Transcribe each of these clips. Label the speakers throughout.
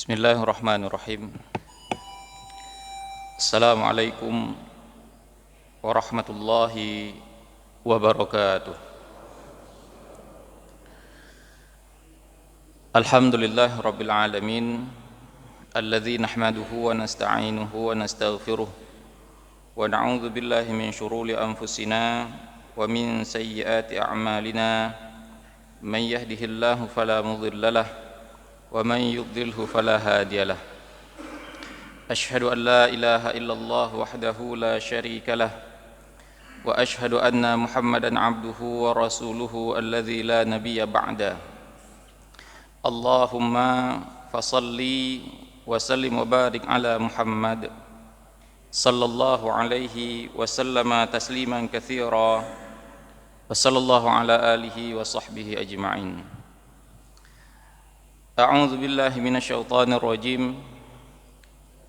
Speaker 1: Bismillahirrahmanirrahim. Assalamualaikum warahmatullahi wabarakatuh. Alhamdulillah rabbil alamin, alladzi nahmaduhu wa nasta'inuhu wa nastaghfiruh wa na'udzu billahi min syururi anfusina wa min sayyiati a'malina. Man yahdihillahu fala mudilla lahu wa man yudlilhu fala hadiya lahu. Asyhadu an la ilaha illallah wahdahu la syarika lah wa asyhadu anna Muhammadan abduhu wa rasuluhu alladzi la nabiyya ba'da. Allahumma fasalli wa sallim wa barik ala Muhammad sallallahu alaihi wa sallama tasliman katsira wa sallallahu ala alihi wa sahbihi ajma'in. A'udzu billahi minasyaitonir rajim.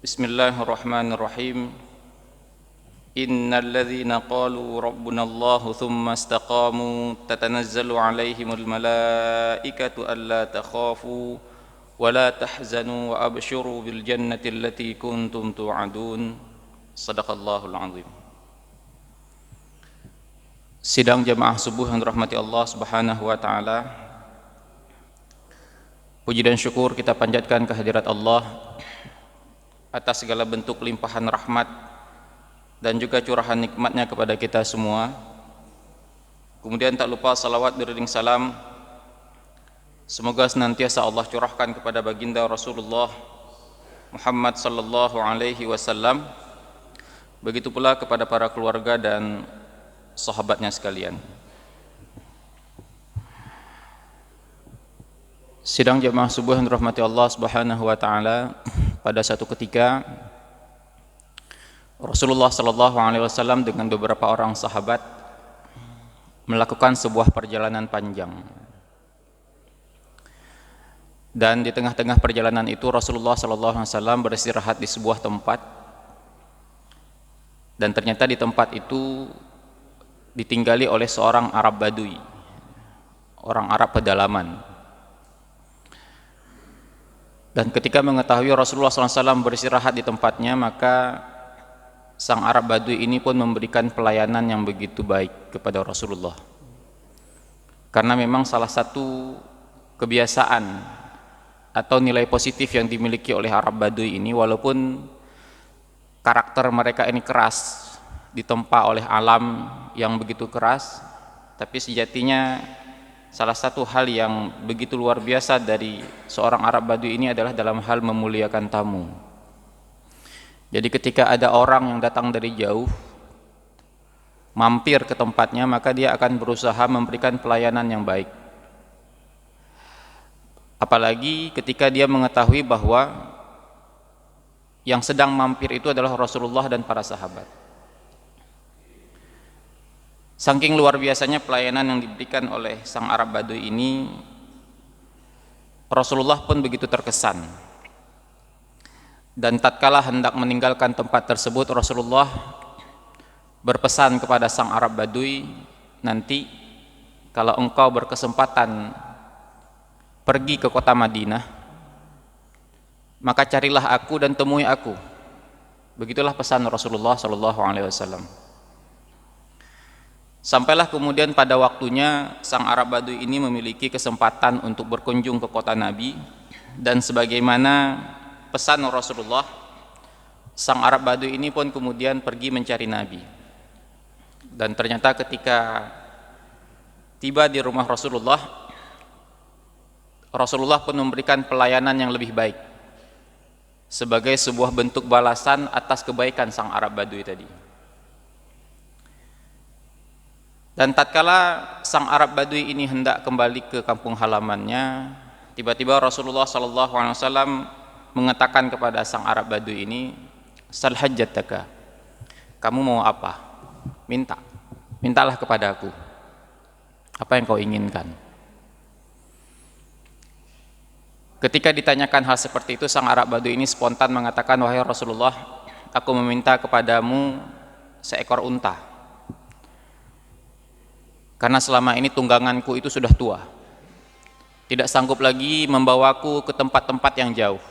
Speaker 1: Bismillahirrahmanirrahim. Innal ladzina qalu rabbuna Allahu tsumma istaqamu tatanazzalu 'alaihimul malaikatu alla takhafu wa la tahzanu wa abshiru bil jannati allati kuntum tu'adun. Shadaqallahul 'azim. Sidang jamaah subuh yang dirahmati Allah Subhanahu wa taala. Puji dan syukur kita panjatkan kehadirat Allah atas segala bentuk limpahan rahmat dan juga curahan nikmatnya kepada kita semua. Kemudian tak lupa salawat beriring salam semoga senantiasa Allah curahkan kepada baginda Rasulullah Muhammad sallallahu alaihi wasallam, begitu pula kepada para keluarga dan sahabatnya sekalian. Sidang jamaah subuh yang dirahmati Allah Subhanahu wa taala, pada satu ketika Rasulullah sallallahu alaihi wasallam dengan beberapa orang sahabat melakukan sebuah perjalanan panjang. Dan di tengah-tengah perjalanan itu Rasulullah sallallahu alaihi wasallam beristirahat di sebuah tempat. Dan ternyata di tempat itu ditinggali oleh seorang Arab Badui, orang Arab pedalaman. Dan ketika mengetahui Rasulullah SAW beristirahat di tempatnya, maka sang Arab Badui ini pun memberikan pelayanan yang begitu baik kepada Rasulullah. Karena memang salah satu kebiasaan atau nilai positif yang dimiliki oleh Arab Badui ini, walaupun karakter mereka ini keras, ditempa oleh alam yang begitu keras, tapi sejatinya salah satu hal yang begitu luar biasa dari seorang Arab Badui ini adalah dalam hal memuliakan tamu. Jadi ketika ada orang yang datang dari jauh mampir ke tempatnya, maka dia akan berusaha memberikan pelayanan yang baik. Apalagi ketika dia mengetahui bahwa yang sedang mampir itu adalah Rasulullah dan para sahabat. Saking luar biasanya pelayanan yang diberikan oleh sang Arab Badui ini, Rasulullah pun begitu terkesan. Dan tatkala hendak meninggalkan tempat tersebut, Rasulullah berpesan kepada sang Arab Badui, nanti kalau engkau berkesempatan pergi ke kota Madinah, maka carilah aku dan temui aku. Begitulah pesan Rasulullah SAW. Sampailah kemudian pada waktunya sang Arab Badui ini memiliki kesempatan untuk berkunjung ke kota Nabi, dan sebagaimana pesan Rasulullah, sang Arab Badui ini pun kemudian pergi mencari Nabi. Dan ternyata ketika tiba di rumah Rasulullah, Rasulullah pun memberikan pelayanan yang lebih baik sebagai sebuah bentuk balasan atas kebaikan sang Arab Badui tadi. Dan tatkala sang Arab Badui ini hendak kembali ke kampung halamannya, tiba-tiba Rasulullah SAW mengatakan kepada sang Arab Badui ini, "Sal hajjataka." Kamu mau apa? Mintalah kepada aku. Apa yang kau inginkan? Ketika ditanyakan hal seperti itu, sang Arab Badui ini spontan mengatakan, "Wahai Rasulullah, aku meminta kepadamu seekor unta. Karena selama ini tungganganku itu sudah tua, tidak sanggup lagi membawaku ke tempat-tempat yang jauh.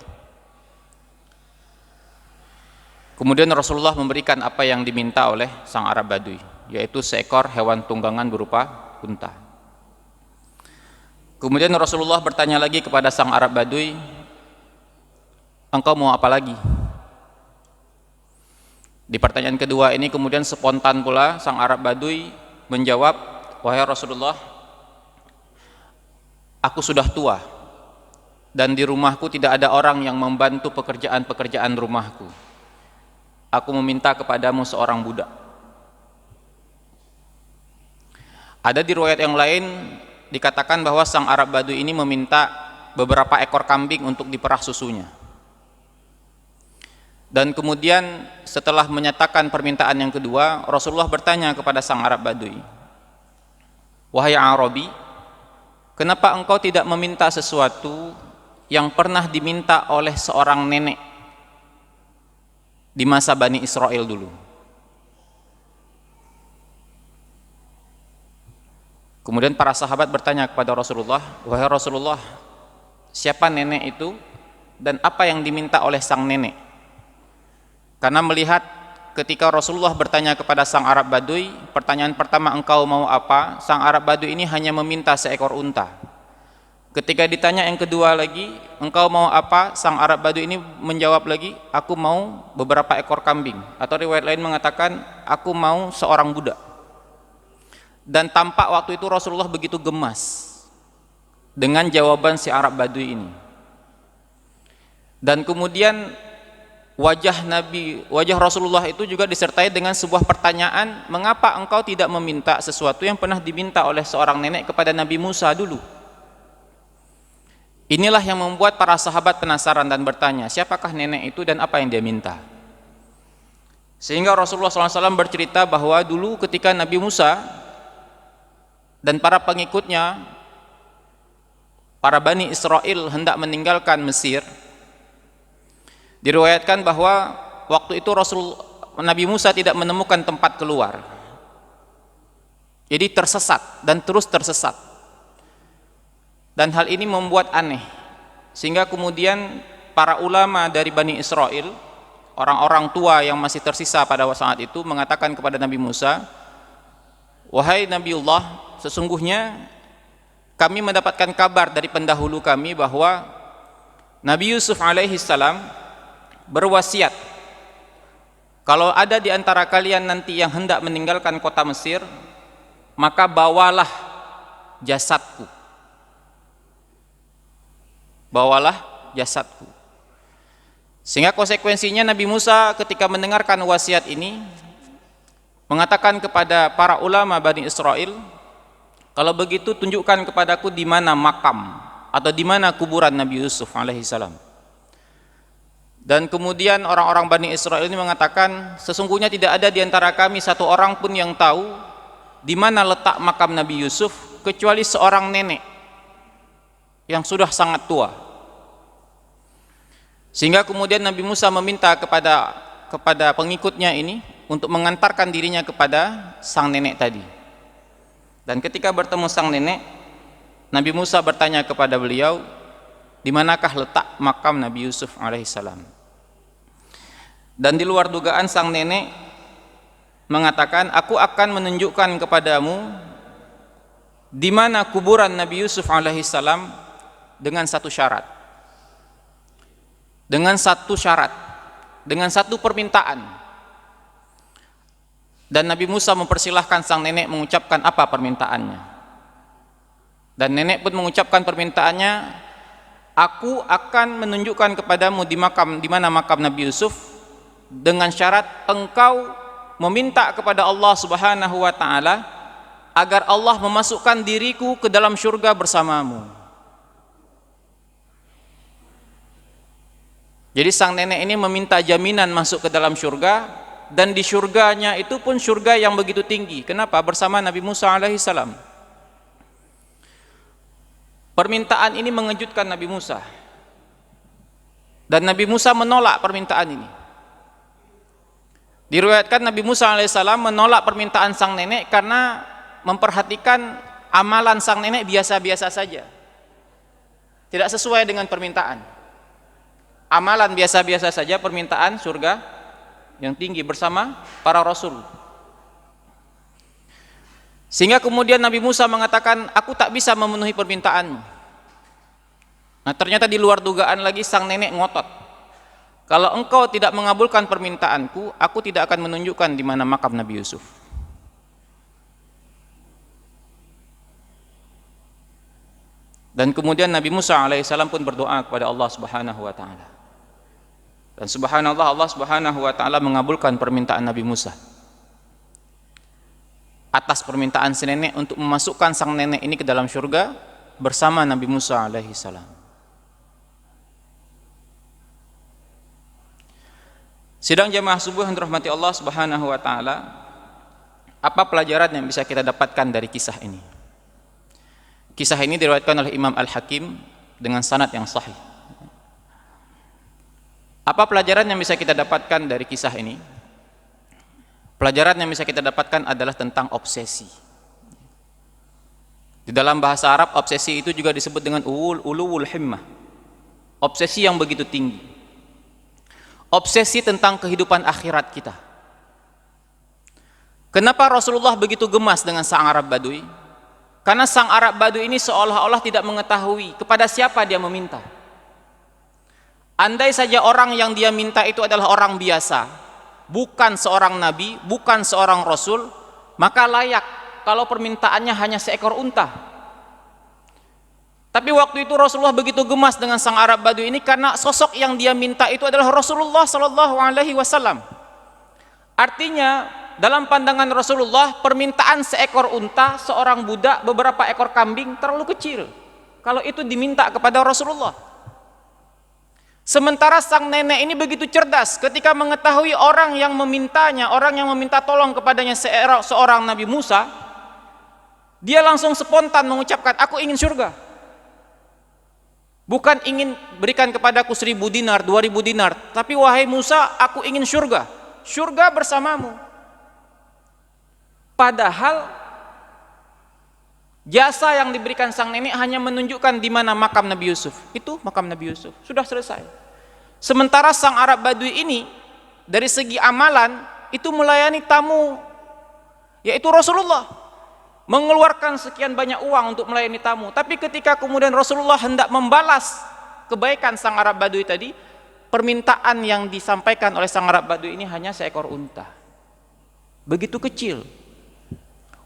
Speaker 1: Kemudian Rasulullah memberikan apa yang diminta oleh sang Arab Badui, yaitu seekor hewan tunggangan berupa unta. Kemudian Rasulullah bertanya lagi kepada sang Arab Badui, engkau mau apa lagi? Di pertanyaan kedua ini kemudian spontan pula sang Arab Badui menjawab, wahai Rasulullah, aku sudah tua dan di rumahku tidak ada orang yang membantu pekerjaan-pekerjaan rumahku. Aku meminta kepadamu seorang budak. Ada di riwayat yang lain dikatakan bahwa sang Arab Badui ini meminta beberapa ekor kambing untuk diperah susunya. Dan kemudian setelah menyatakan permintaan yang kedua, Rasulullah bertanya kepada sang Arab Badui, wahai Arabi, kenapa engkau tidak meminta sesuatu yang pernah diminta oleh seorang nenek di masa Bani Israel dulu? Kemudian para sahabat bertanya kepada Rasulullah, wahai Rasulullah, siapa nenek itu dan apa yang diminta oleh sang nenek? Karena melihat ketika Rasulullah bertanya kepada sang Arab Badui, pertanyaan pertama, engkau mau apa? Sang Arab Badui ini hanya meminta seekor unta. Ketika ditanya yang kedua lagi, engkau mau apa? Sang Arab Badui ini menjawab lagi, aku mau beberapa ekor kambing. Atau riwayat lain mengatakan, aku mau seorang budak. Dan tampak waktu itu Rasulullah begitu gemas dengan jawaban si Arab Badui ini. Dan kemudian wajah Rasulullah itu juga disertai dengan sebuah pertanyaan, mengapa engkau tidak meminta sesuatu yang pernah diminta oleh seorang nenek kepada Nabi Musa dulu? Inilah yang membuat para sahabat penasaran dan bertanya, siapakah nenek itu dan apa yang dia minta? Sehingga Rasulullah SAW bercerita bahwa dulu ketika Nabi Musa dan para pengikutnya, para Bani Israel hendak meninggalkan Mesir, diriwayatkan bahwa waktu itu Nabi Musa tidak menemukan tempat keluar. Jadi tersesat dan terus tersesat. Dan hal ini membuat aneh, sehingga kemudian para ulama dari Bani Israel, orang-orang tua yang masih tersisa pada saat itu, mengatakan kepada Nabi Musa, wahai Nabiullah, sesungguhnya kami mendapatkan kabar dari pendahulu kami bahwa Nabi Yusuf alaihissalam berwasiat, kalau ada di antara kalian nanti yang hendak meninggalkan kota Mesir, maka bawalah jasadku. Bawalah jasadku. Sehingga konsekuensinya Nabi Musa ketika mendengarkan wasiat ini mengatakan kepada para ulama Bani Israel, kalau begitu tunjukkan kepadaku di mana makam atau di mana kuburan Nabi Yusuf alaihissalam. Dan kemudian orang-orang Bani Israel ini mengatakan, sesungguhnya tidak ada di antara kami satu orang pun yang tahu di mana letak makam Nabi Yusuf kecuali seorang nenek yang sudah sangat tua. Sehingga kemudian Nabi Musa meminta kepada pengikutnya ini untuk mengantarkan dirinya kepada sang nenek tadi. Dan ketika bertemu sang nenek, Nabi Musa bertanya kepada beliau, di manakah letak makam Nabi Yusuf alaihissalam? Dan di luar dugaan sang nenek mengatakan, aku akan menunjukkan kepadamu di mana kuburan Nabi Yusuf alaihissalam dengan satu syarat. Dengan satu permintaan. Dan Nabi Musa mempersilahkan sang nenek mengucapkan apa permintaannya. Dan nenek pun mengucapkan permintaannya, aku akan menunjukkan kepadamu di mana makam Nabi Yusuf dengan syarat engkau meminta kepada Allah Subhanahu wa taala agar Allah memasukkan diriku ke dalam surga bersamamu. Jadi sang nenek ini meminta jaminan masuk ke dalam surga, dan di surganya itu pun surga yang begitu tinggi. Kenapa? Bersama Nabi Musa alaihissalam. Permintaan ini mengejutkan Nabi Musa, dan Nabi Musa menolak permintaan ini. Diriwayatkan Nabi Musa alaihissalam menolak permintaan sang nenek karena memperhatikan amalan sang nenek biasa-biasa saja, tidak sesuai dengan permintaan. Amalan biasa-biasa saja, permintaan surga yang tinggi bersama para rasul. Sehingga kemudian Nabi Musa mengatakan, aku tak bisa memenuhi permintaanmu. Nah ternyata di luar dugaan lagi sang nenek ngotot, kalau engkau tidak mengabulkan permintaanku, aku tidak akan menunjukkan di mana makam Nabi Yusuf. Dan kemudian Nabi Musa alaihissalam pun berdoa kepada Allah Subhanahu wa taala. Dan subhanallah, Allah Subhanahu wa taala mengabulkan permintaan Nabi Musa atas permintaan si nenek untuk memasukkan sang nenek ini ke dalam surga bersama Nabi Musa alaihissalam. Sidang jamaah subuh yang dirahmati Allah Subhanahu wa taala, apa pelajaran yang bisa kita dapatkan dari kisah ini? Kisah ini diriwayatkan oleh Imam Al-Hakim dengan sanad yang sahih. Apa pelajaran yang bisa kita dapatkan dari kisah ini? Pelajaran yang bisa kita dapatkan adalah tentang obsesi. Di dalam bahasa Arab, obsesi itu juga disebut dengan ulul himmah. Obsesi yang begitu tinggi. Obsesi tentang kehidupan akhirat kita. Kenapa Rasulullah begitu gemas dengan sang Arab Badui? Karena sang Arab Badui ini seolah-olah tidak mengetahui kepada siapa dia meminta. Andai saja orang yang dia minta itu adalah orang biasa, bukan seorang nabi, bukan seorang rasul, maka layak kalau permintaannya hanya seekor unta. Tapi waktu itu Rasulullah begitu gemas dengan sang Arab Badui ini karena sosok yang dia minta itu adalah Rasulullah sallallahu alaihi wasallam. Artinya dalam pandangan Rasulullah, permintaan seekor unta, seorang budak, beberapa ekor kambing terlalu kecil kalau itu diminta kepada Rasulullah. Sementara sang nenek ini begitu cerdas ketika mengetahui orang yang memintanya, orang yang meminta tolong kepadanya seorang Nabi Musa, dia langsung spontan mengucapkan, aku ingin surga. Bukan ingin berikan kepadaku 1.000 dinar, 2.000 dinar, tapi wahai Musa, aku ingin surga, surga bersamamu. Padahal jasa yang diberikan sang nenek hanya menunjukkan di mana makam Nabi Yusuf. Itu makam Nabi Yusuf, sudah selesai. Sementara sang Arab Badui ini dari segi amalan itu melayani tamu, yaitu Rasulullah, mengeluarkan sekian banyak uang untuk melayani tamu. Tapi ketika kemudian Rasulullah hendak membalas kebaikan sang Arab Badui tadi, permintaan yang disampaikan oleh sang Arab Badui ini hanya seekor unta, begitu kecil.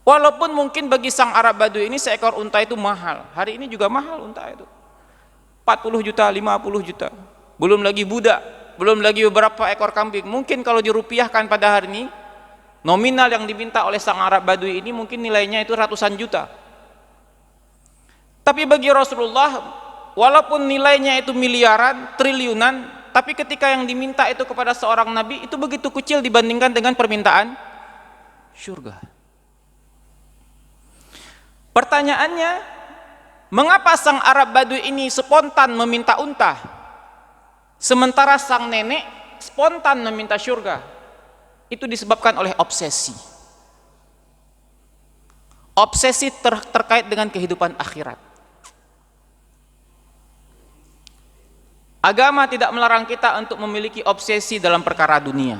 Speaker 1: Walaupun mungkin bagi sang Arab Badui ini seekor unta itu mahal, hari ini juga mahal unta itu, 40 juta, 50 juta, belum lagi budak, belum lagi beberapa ekor kambing. Mungkin kalau dirupiahkan pada hari ini, nominal yang diminta oleh sang Arab Badui ini mungkin nilainya itu ratusan juta. Tapi bagi Rasulullah, walaupun nilainya itu miliaran, triliunan, tapi ketika yang diminta itu kepada seorang Nabi itu begitu kecil dibandingkan dengan permintaan surga. Pertanyaannya, mengapa sang Arab Badui ini spontan meminta unta, sementara sang nenek spontan meminta surga? Itu disebabkan oleh obsesi. Obsesi terkait dengan kehidupan akhirat. Agama tidak melarang kita untuk memiliki obsesi dalam perkara dunia.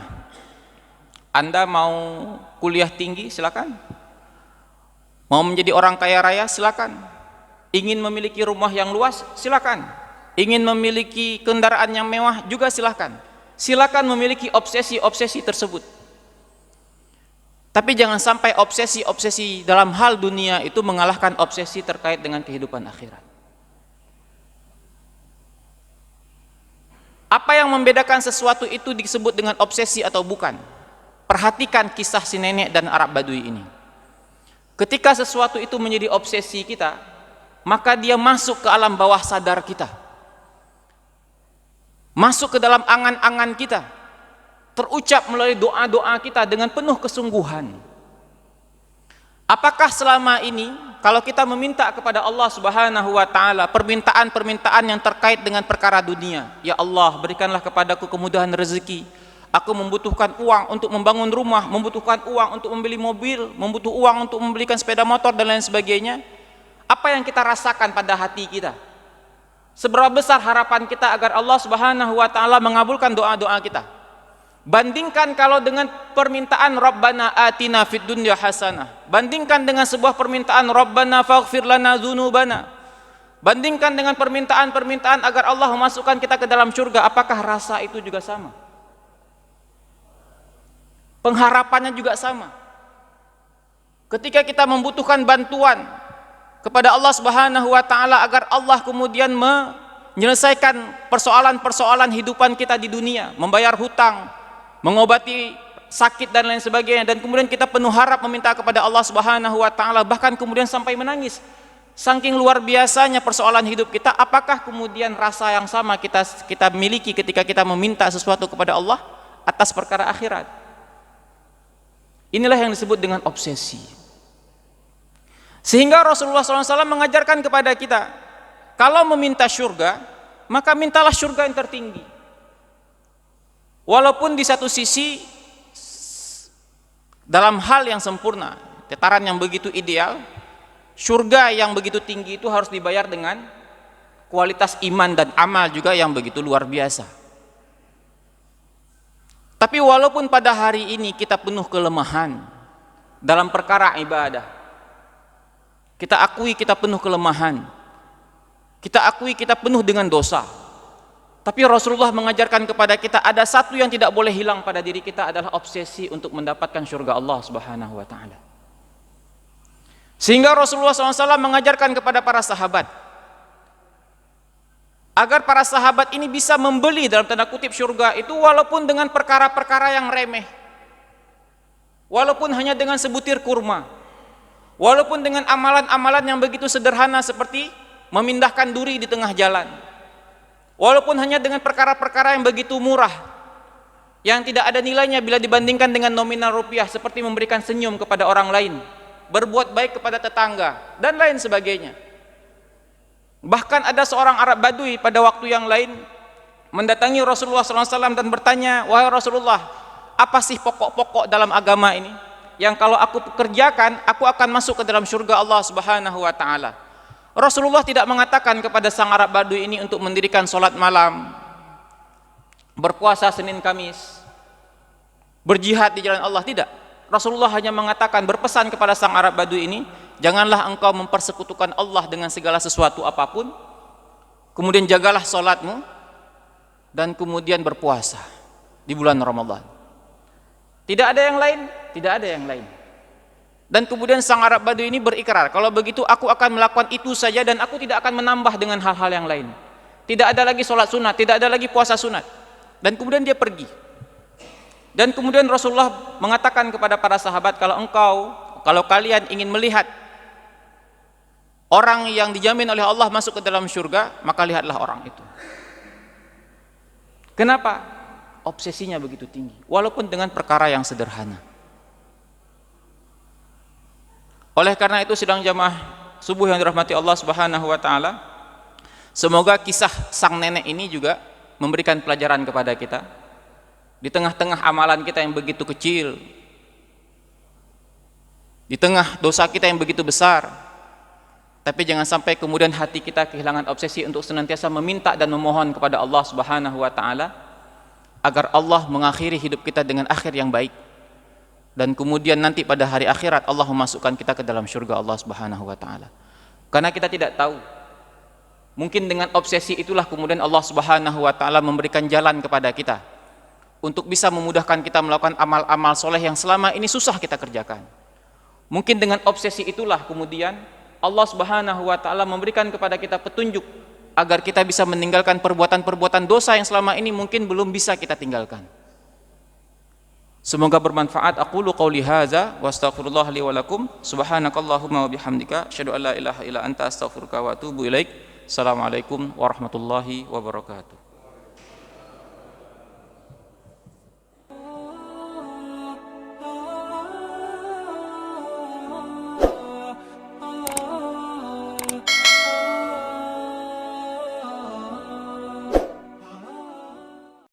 Speaker 1: Anda mau kuliah tinggi, silakan. Mau menjadi orang kaya raya, silakan. Ingin memiliki rumah yang luas, silakan. Ingin memiliki kendaraan yang mewah juga silakan. Silakan memiliki obsesi-obsesi tersebut. Tapi jangan sampai obsesi-obsesi dalam hal dunia itu mengalahkan obsesi terkait dengan kehidupan akhirat. Apa yang membedakan sesuatu itu disebut dengan obsesi atau bukan? Perhatikan kisah si nenek dan Arab Badui ini. Ketika sesuatu itu menjadi obsesi kita, maka dia masuk ke alam bawah sadar kita, masuk ke dalam angan-angan kita, terucap melalui doa-doa kita dengan penuh kesungguhan. Apakah selama ini kalau kita meminta kepada Allah Subhanahu wa taala permintaan-permintaan yang terkait dengan perkara dunia, ya Allah, berikanlah kepadaku kemudahan rezeki, aku membutuhkan uang untuk membangun rumah, membutuhkan uang untuk membeli mobil, membutuhkan uang untuk membelikan sepeda motor dan lain sebagainya, apa yang kita rasakan pada hati kita? Seberapa besar harapan kita agar Allah Subhanahu wa taala mengabulkan doa-doa kita? Bandingkan kalau dengan permintaan Rabbana atina fid dunya hasanah. Bandingkan dengan sebuah permintaan Rabbana faghfir lana dzunubana. Bandingkan dengan permintaan-permintaan agar Allah memasukkan kita ke dalam surga. Apakah rasa itu juga sama? Pengharapannya juga sama. Ketika kita membutuhkan bantuan kepada Allah Subhanahu wa taala agar Allah kemudian menyelesaikan persoalan-persoalan hidupan kita di dunia, membayar hutang, mengobati sakit dan lain sebagainya, dan kemudian kita penuh harap meminta kepada Allah Subhanahu wa taala, bahkan kemudian sampai menangis. Saking luar biasanya persoalan hidup kita, apakah kemudian rasa yang sama kita miliki ketika kita meminta sesuatu kepada Allah atas perkara akhirat? Inilah yang disebut dengan obsesi. Sehingga Rasulullah SAW mengajarkan kepada kita, kalau meminta surga, maka mintalah surga yang tertinggi. Walaupun di satu sisi dalam hal yang sempurna, tataran yang begitu ideal, surga yang begitu tinggi itu harus dibayar dengan kualitas iman dan amal juga yang begitu luar biasa. Tapi walaupun pada hari ini kita penuh kelemahan dalam perkara ibadah, kita akui kita penuh kelemahan, kita akui kita penuh dengan dosa, tapi Rasulullah mengajarkan kepada kita ada satu yang tidak boleh hilang pada diri kita, adalah obsesi untuk mendapatkan surga Allah Subhanahu wa taala. Sehingga Rasulullah SAW mengajarkan kepada para sahabat agar para sahabat ini bisa membeli dalam tanda kutip surga itu walaupun dengan perkara-perkara yang remeh, walaupun hanya dengan sebutir kurma, walaupun dengan amalan-amalan yang begitu sederhana seperti memindahkan duri di tengah jalan, walaupun hanya dengan perkara-perkara yang begitu murah yang tidak ada nilainya bila dibandingkan dengan nominal rupiah, seperti memberikan senyum kepada orang lain, berbuat baik kepada tetangga, dan lain sebagainya. Bahkan ada seorang Arab Badui pada waktu yang lain mendatangi Rasulullah SAW dan bertanya, wahai Rasulullah, apa sih pokok-pokok dalam agama ini yang kalau aku kerjakan, aku akan masuk ke dalam surga Allah Subhanahu wa ta'ala? Rasulullah tidak mengatakan kepada sang Arab Badui ini untuk mendirikan sholat malam, berpuasa Senin Kamis, berjihad di jalan Allah, tidak. Rasulullah hanya mengatakan, berpesan kepada sang Arab Badui ini, janganlah engkau mempersekutukan Allah dengan segala sesuatu apapun, kemudian jagalah sholatmu, dan kemudian berpuasa di bulan Ramadan. Tidak ada yang lain, tidak ada yang lain. Dan kemudian sang Arab Badui ini berikrar, kalau begitu aku akan melakukan itu saja dan aku tidak akan menambah dengan hal-hal yang lain. Tidak ada lagi sholat sunat, tidak ada lagi puasa sunat. Dan kemudian dia pergi. Dan kemudian Rasulullah mengatakan kepada para sahabat, kalau kalian ingin melihat orang yang dijamin oleh Allah masuk ke dalam surga, maka lihatlah orang itu. Kenapa? Obsesinya begitu tinggi, walaupun dengan perkara yang sederhana. Oleh karena itu, sidang jamaah subuh yang dirahmati Allah Subhanahu wa taala, semoga kisah sang nenek ini juga memberikan pelajaran kepada kita. Di tengah-tengah amalan kita yang begitu kecil, di tengah dosa kita yang begitu besar, tapi jangan sampai kemudian hati kita kehilangan obsesi untuk senantiasa meminta dan memohon kepada Allah Subhanahu wa taala agar Allah mengakhiri hidup kita dengan akhir yang baik, dan kemudian nanti pada hari akhirat Allah memasukkan kita ke dalam surga Allah Subhanahu wa taala. Karena kita tidak tahu, mungkin dengan obsesi itulah kemudian Allah Subhanahu wa taala memberikan jalan kepada kita untuk bisa memudahkan kita melakukan amal-amal soleh yang selama ini susah kita kerjakan. Mungkin dengan obsesi itulah kemudian Allah Subhanahu wa taala memberikan kepada kita petunjuk agar kita bisa meninggalkan perbuatan-perbuatan dosa yang selama ini mungkin belum bisa kita tinggalkan. Semoga bermanfaat. Aqulu qouli hadza wa astaghfirullah li wa lakum. Subhanakallahumma wa bihamdika asyhadu an la ilaha illa anta astaghfiruka wa atubu ilaik. Assalamualaikum warahmatullahi wabarakatuh.